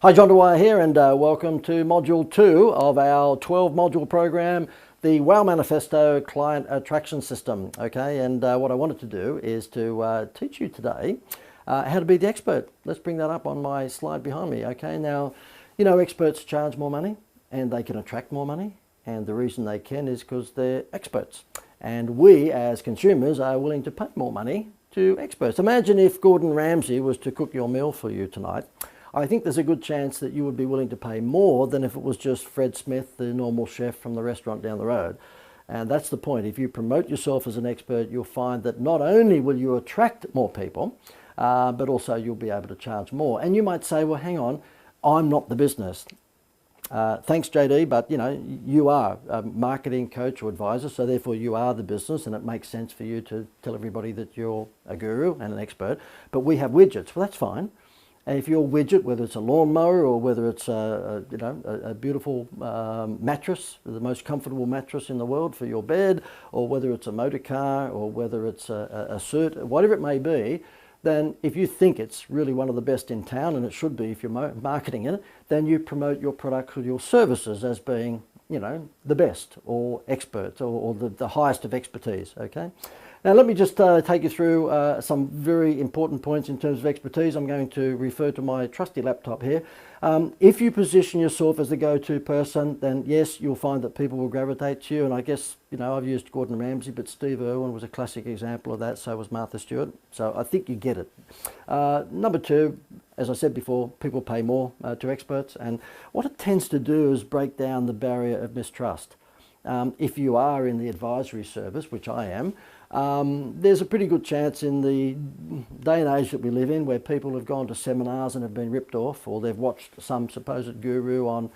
Hi, John Dwyer here, and welcome to Module 2 of our 12-module program, the WOW Manifesto Client Attraction System. Okay, and what I wanted to do is to teach you today how to be the expert. Let's bring that up on my slide behind me. Okay, now, you know, experts charge more money and they can attract more money, and the reason they can is because they're experts. And we, as consumers, are willing to pay more money to experts. Imagine if Gordon Ramsay was to cook your meal for you tonight. I think there's a good chance that you would be willing to pay more than if it was just Fred Smith, the normal chef from the restaurant down the road. And that's the point. If you promote yourself as an expert, you'll find that not only will you attract more people, but also you'll be able to charge more. And you might say, well, hang on, I'm not the business. Thanks, JD, but you know, you are a marketing coach or advisor, so therefore you are the business, and it makes sense for you to tell everybody that you're a guru and an expert. But we have widgets. Well, that's fine. And if your widget, whether it's a lawnmower or whether it's a beautiful mattress, the most comfortable mattress in the world for your bed, or whether it's a motor car, or whether it's a suit, whatever it may be, then if you think it's really one of the best in town, and it should be if you're marketing it, then you promote your products or your services as being, you know, the best or expert or the highest of expertise. Okay. Now let me just take you through some very important points in terms of expertise. I'm going to refer to my trusty laptop here. If you position yourself as the go-to person, then yes, you'll find that people will gravitate to you. And I guess, you know, I've used Gordon Ramsay, but Steve Irwin was a classic example of that. So was Martha Stewart. So I think you get it. Number two, as I said before, people pay more to experts. And what it tends to do is break down the barrier of mistrust. If you are in the advisory service, which I am, there's a pretty good chance in the day and age that we live in where people have gone to seminars and have been ripped off, or they've watched some supposed guru on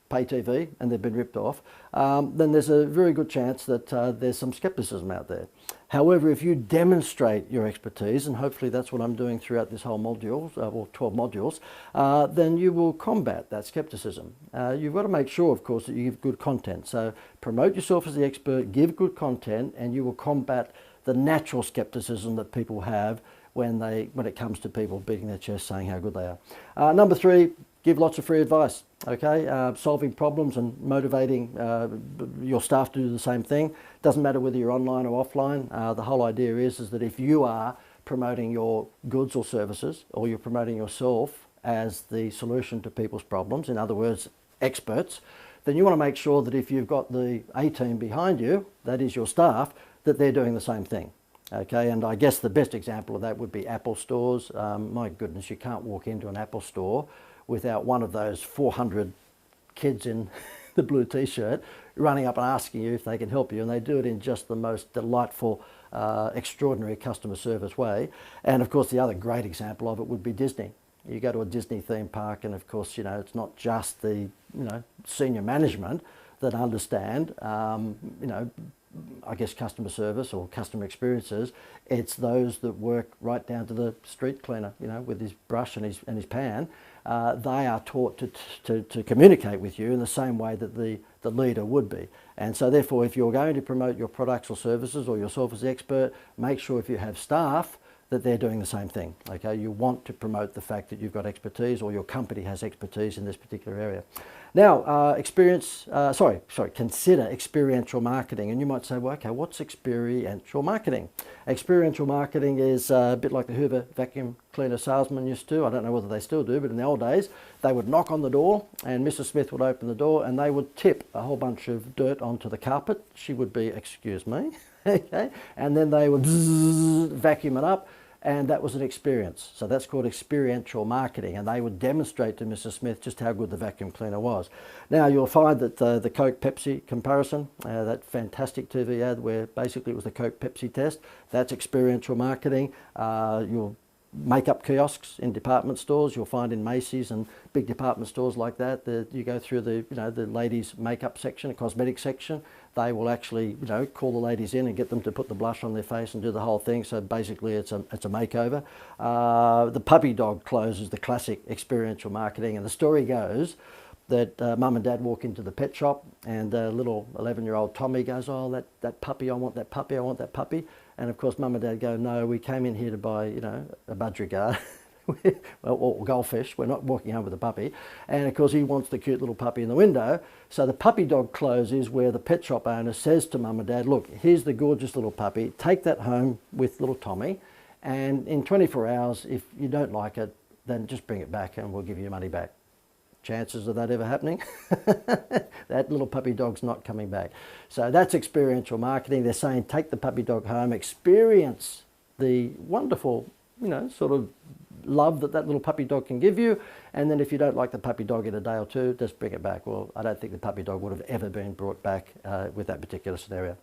pay TV and they've been ripped off, then there's a very good chance that there's some skepticism out there. However, if you demonstrate your expertise, and hopefully that's what I'm doing throughout this whole module, or 12 modules, then you will combat that skepticism. You've got to make sure, of course, that you give good content. So promote yourself as the expert, give good content, and you will combat the natural skepticism that people have when it comes to people beating their chest saying how good they are. Number three, give lots of free advice, okay? Solving problems and motivating your staff to do the same thing. Doesn't matter whether you're online or offline. The whole idea is that if you are promoting your goods or services, or you're promoting yourself as the solution to people's problems, in other words, experts, then you want to make sure that if you've got the A-team behind you, that is your staff, that they're doing the same thing. Okay, and I guess the best example of that would be Apple stores. My goodness, you can't walk into an Apple store without one of those 400 kids in the blue t-shirt running up and asking you if they can help you, and they do it in just the most delightful, extraordinary customer service way. And of course the other great example of it would be Disney. You go to a Disney theme park, and of course, you know, it's not just the, you know, senior management that understand, you know, I guess customer service or customer experiences. It's those that work right down to the street cleaner, you know, with his brush and his pan. They are taught to communicate with you in the same way that the leader would be. And so therefore, if you're going to promote your products or services or yourself as the expert, make sure if you have staff that they're doing the same thing. Okay, you want to promote the fact that you've got expertise, or your company has expertise in this particular area. Now, consider experiential marketing. And you might say, well, okay, what's experiential marketing? Experiential marketing is a bit like the Hoover vacuum cleaner salesman used to. I don't know whether they still do, but in the old days, they would knock on the door and Mrs. Smith would open the door and they would tip a whole bunch of dirt onto the carpet. She would be, excuse me, okay, and then they would vacuum it up. And that was an experience. So that's called experiential marketing. And they would demonstrate to Mrs. Smith just how good the vacuum cleaner was. Now you'll find that the Coke-Pepsi comparison, that fantastic TV ad where basically it was the Coke-Pepsi test, that's experiential marketing. You'll makeup kiosks in department stores. You'll find in Macy's and big department stores like that, you go through the ladies' makeup section, the cosmetic section. They will actually, call the ladies in and get them to put the blush on their face and do the whole thing. So basically, it's a makeover. The puppy dog clothes is the classic experiential marketing, and the story goes that mum and dad walk into the pet shop, and little 11-year-old Tommy goes, "Oh, that puppy! I want that puppy! I want that puppy!" And of course, mum and dad go, "No, we came in here to buy, a budgerigar." well, or goldfish. We're not walking home with a puppy. And of course he wants the cute little puppy in the window. So the puppy dog close is where the pet shop owner says to mum and dad, look, here's the gorgeous little puppy. Take that home with little Tommy. And in 24 hours, if you don't like it, then just bring it back and we'll give you your money back. Chances of that ever happening? That little puppy dog's not coming back. So that's experiential marketing. They're saying take the puppy dog home, experience the wonderful, sort of love that little puppy dog can give you, and then if you don't like the puppy dog in a day or two, just bring it back. Well, I don't think the puppy dog would have ever been brought back with that particular scenario.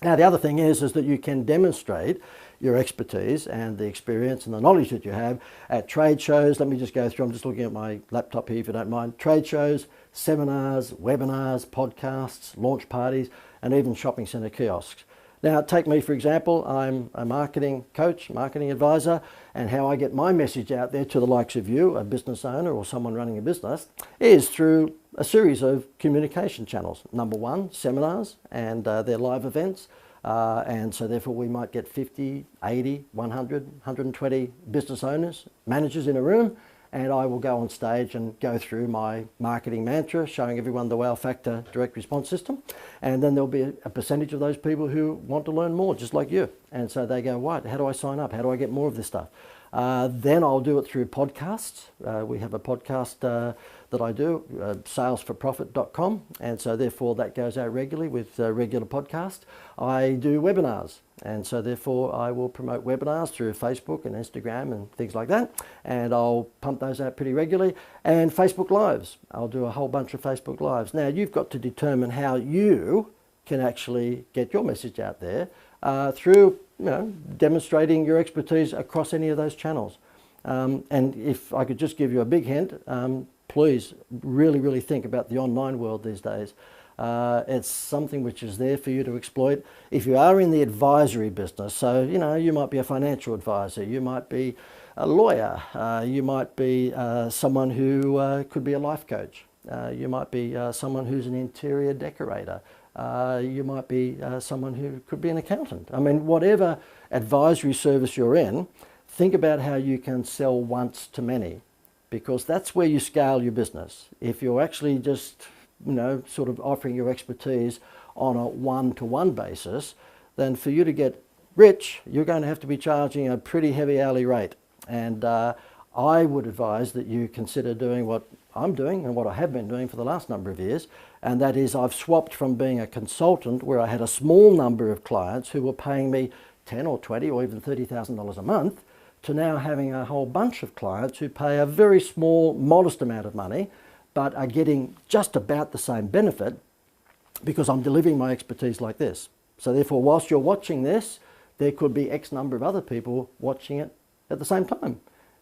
Now, the other thing is that you can demonstrate your expertise and the experience and the knowledge that you have at trade shows. Let me just go through. I'm just looking at my laptop here, if you don't mind. Trade shows, seminars, webinars, podcasts, launch parties, and even shopping centre kiosks. Now, take me, for example. I'm a marketing coach, marketing advisor, and how I get my message out there to the likes of you, a business owner or someone running a business, is through a series of communication channels. Number one, seminars and their live events. And so therefore we might get 50, 80, 100, 120 business owners, managers in a room, and I will go on stage and go through my marketing mantra, showing everyone the wow factor direct response system. And then there'll be a percentage of those people who want to learn more, just like you. And so they go, right, how do I sign up? How do I get more of this stuff? Then I'll do it through podcasts. We have a podcast that I do, salesforprofit.com, and so therefore that goes out regularly with regular podcasts. I do webinars, and so therefore I will promote webinars through Facebook and Instagram and things like that, and I'll pump those out pretty regularly. And Facebook Lives, I'll do a whole bunch of Facebook Lives. Now you've got to determine how you can actually get your message out there through demonstrating your expertise across any of those channels. And if I could just give you a big hint, please really think about the online world these days. It's something which is there for you to exploit. If you are in the advisory business, so you might be a financial advisor, you might be a lawyer, you might be someone who could be a life coach, you might be someone who's an interior decorator, you might be someone who could be an accountant. I mean, whatever advisory service you're in, think about how you can sell once to many, because that's where you scale your business. If you're actually just, sort of offering your expertise on a one-to-one basis, then for you to get rich, you're going to have to be charging a pretty heavy hourly rate. And I would advise that you consider doing what I'm doing and what I have been doing for the last number of years, and that is I've swapped from being a consultant where I had a small number of clients who were paying me $10 or $20 or even $30,000 a month, to now having a whole bunch of clients who pay a very small, modest amount of money, but are getting just about the same benefit because I'm delivering my expertise like this. So therefore, whilst you're watching this, there could be X number of other people watching it at the same time.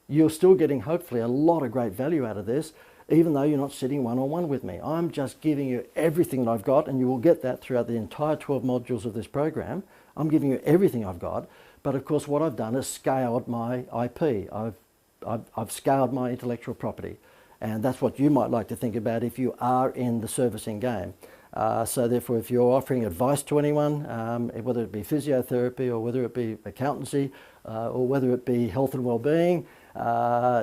You're still getting hopefully a lot of great value out of this, even though you're not sitting one-on-one with me. I'm just giving you everything that I've got, and you will get that throughout the entire 12 modules of this program. I'm giving you everything I've got, but of course what I've done is scaled my IP. I've scaled my intellectual property, and that's what you might like to think about if you are in the servicing game. So therefore, if you're offering advice to anyone, whether it be physiotherapy or whether it be accountancy or whether it be health and well-being,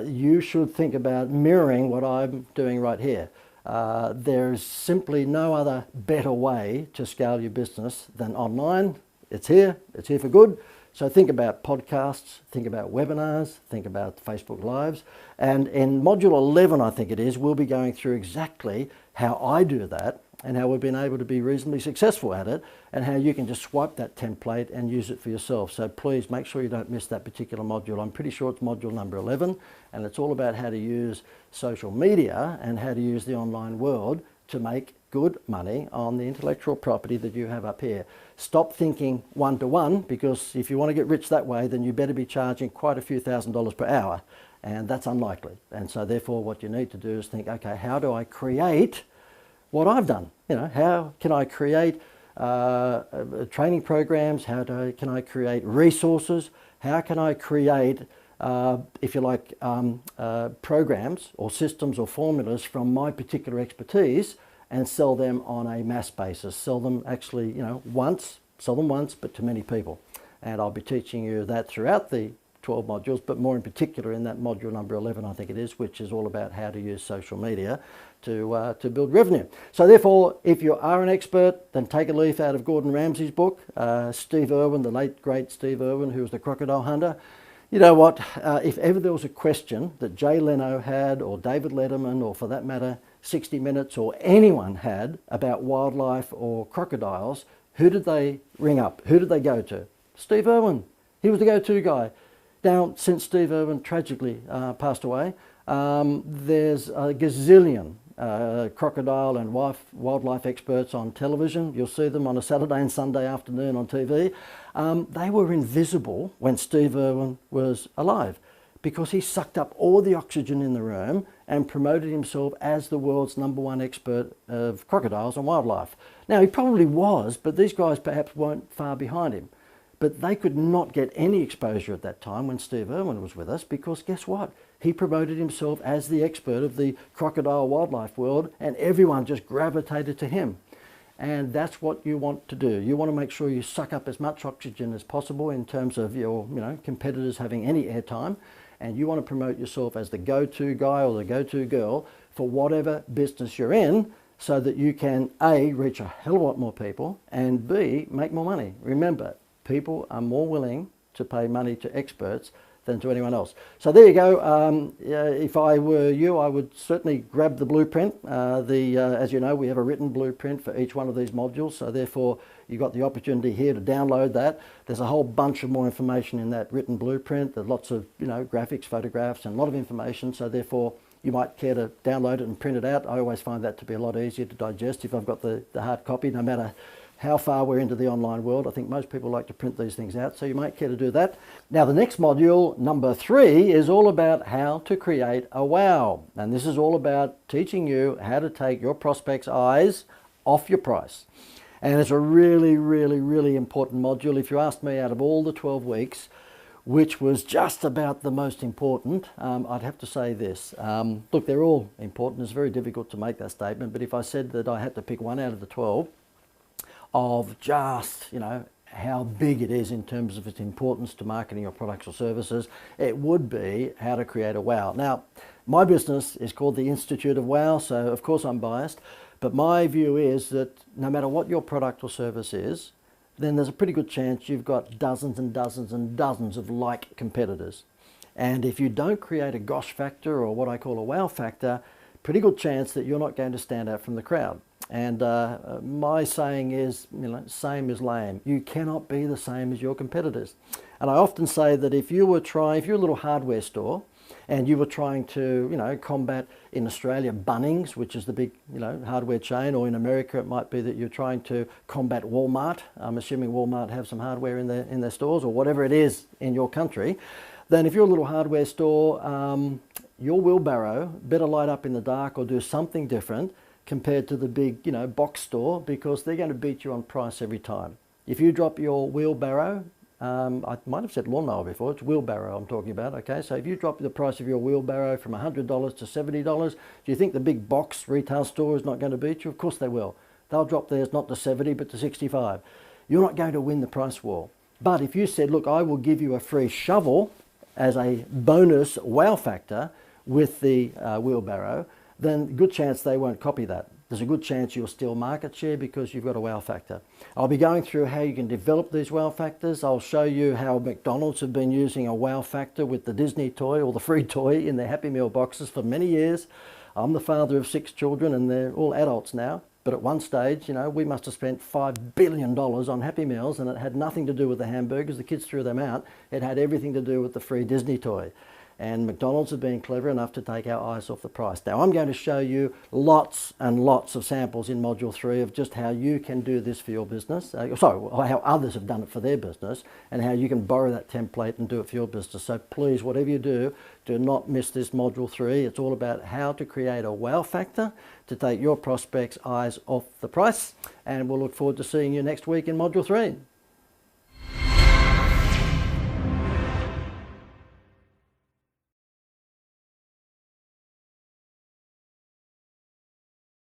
you should think about mirroring what I'm doing right here. There's simply no other better way to scale your business than online. It's here for good. So think about podcasts, think about webinars, think about Facebook Lives. And in Module 11, I think it is, we'll be going through exactly how I do that and how we've been able to be reasonably successful at it, and how you can just swipe that template and use it for yourself. So please make sure you don't miss that particular module. I'm pretty sure it's module number 11, and it's all about how to use social media and how to use the online world to make good money on the intellectual property that you have up here. Stop thinking one-to-one, because if you want to get rich that way, then you better be charging quite a few $1,000s per hour, and that's unlikely. And so therefore what you need to do is think, okay, how do I create what I've done? How can I create training programs? Can I create resources? How can I create, if you like, programs or systems or formulas from my particular expertise and sell them on a mass basis? Sell them actually, sell them once, but to many people. And I'll be teaching you that throughout the 12 modules, but more in particular in that module number 11, I think it is, which is all about how to use social media to build revenue. So therefore, if you are an expert, then take a leaf out of Gordon Ramsay's book. Steve Irwin, the late great Steve Irwin, who was the crocodile hunter. You know what, if ever there was a question that Jay Leno had, or David Letterman, or for that matter, 60 Minutes, or anyone had about wildlife or crocodiles, who did they ring up? Who did they go to? Steve Irwin. He was the go-to guy. Now, since Steve Irwin tragically passed away, there's a gazillion crocodile and wildlife experts on television. You'll see them on a Saturday and Sunday afternoon on TV. They were invisible when Steve Irwin was alive because he sucked up all the oxygen in the room and promoted himself as the world's #1 expert of crocodiles and wildlife. Now, he probably was, but these guys perhaps weren't far behind him. But they could not get any exposure at that time when Steve Irwin was with us because guess what? He promoted himself as the expert of the crocodile wildlife world and everyone just gravitated to him. And that's what you want to do. You want to make sure you suck up as much oxygen as possible in terms of your competitors having any airtime. And you want to promote yourself as the go-to guy or the go-to girl for whatever business you're in so that you can A, reach a hell of a lot more people and B, make more money. Remember, people are more willing to pay money to experts than to anyone else. So there you go. If I were you, I would certainly grab the blueprint. As you know, we have a written blueprint for each one of these modules. So therefore, you've got the opportunity here to download that. There's a whole bunch of more information in that written blueprint. There's lots of graphics, photographs, and a lot of information. So therefore, you might care to download it and print it out. I always find that to be a lot easier to digest if I've got the hard copy, no matter how far we're into the online world. I think most people like to print these things out, so you might care to do that. Now, the next module, number 3, is all about how to create a wow. And this is all about teaching you how to take your prospects' eyes off your price. And it's a really, really, really important module. If you asked me, out of all the 12 weeks, which was just about the most important, I'd have to say this. Look, they're all important. It's very difficult to make that statement, but if I said that I had to pick one out of the 12, of just, how big it is in terms of its importance to marketing your products or services, it would be how to create a wow. Now, my business is called the Institute of Wow, so of course I'm biased, but my view is that no matter what your product or service is, then there's a pretty good chance you've got dozens and dozens and dozens of like competitors. And if you don't create a gosh factor or what I call a wow factor, pretty good chance that you're not going to stand out from the crowd. And my saying is, same is lame. You cannot be the same as your competitors. And I often say that if you're a little hardware store and you were trying to, combat in Australia Bunnings, which is the big, hardware chain, or in America it might be that you're trying to combat Walmart. I'm assuming Walmart have some hardware in their stores or whatever it is in your country. Then if you're a little hardware store, your wheelbarrow better light up in the dark or do something different compared to the big, box store, because they're going to beat you on price every time. If you drop your wheelbarrow, I might have said lawnmower before, it's wheelbarrow I'm talking about, okay? So if you drop the price of your wheelbarrow from $100 to $70, do you think the big box retail store is not going to beat you? Of course they will. They'll drop theirs not to 70, but to 65. You're not going to win the price war. But if you said, look, I will give you a free shovel as a bonus wow factor with the wheelbarrow, then good chance they won't copy that. There's a good chance you'll steal market share because you've got a wow factor. I'll be going through how you can develop these wow factors. I'll show you how McDonald's have been using a wow factor with the Disney toy or the free toy in their Happy Meal boxes for many years. I'm the father of 6 children and they're all adults now. But at one stage, we must have spent $5 billion on Happy Meals, and it had nothing to do with the hamburgers. The kids threw them out. It had everything to do with the free Disney toy. And McDonald's have been clever enough to take our eyes off the price. Now, I'm going to show you lots and lots of samples in Module 3 of just how you can do this for your business. How others have done it for their business, and how you can borrow that template and do it for your business. So please, whatever you do not miss this Module 3. It's all about how to create a wow factor to take your prospects' eyes off the price. And we'll look forward to seeing you next week in Module 3.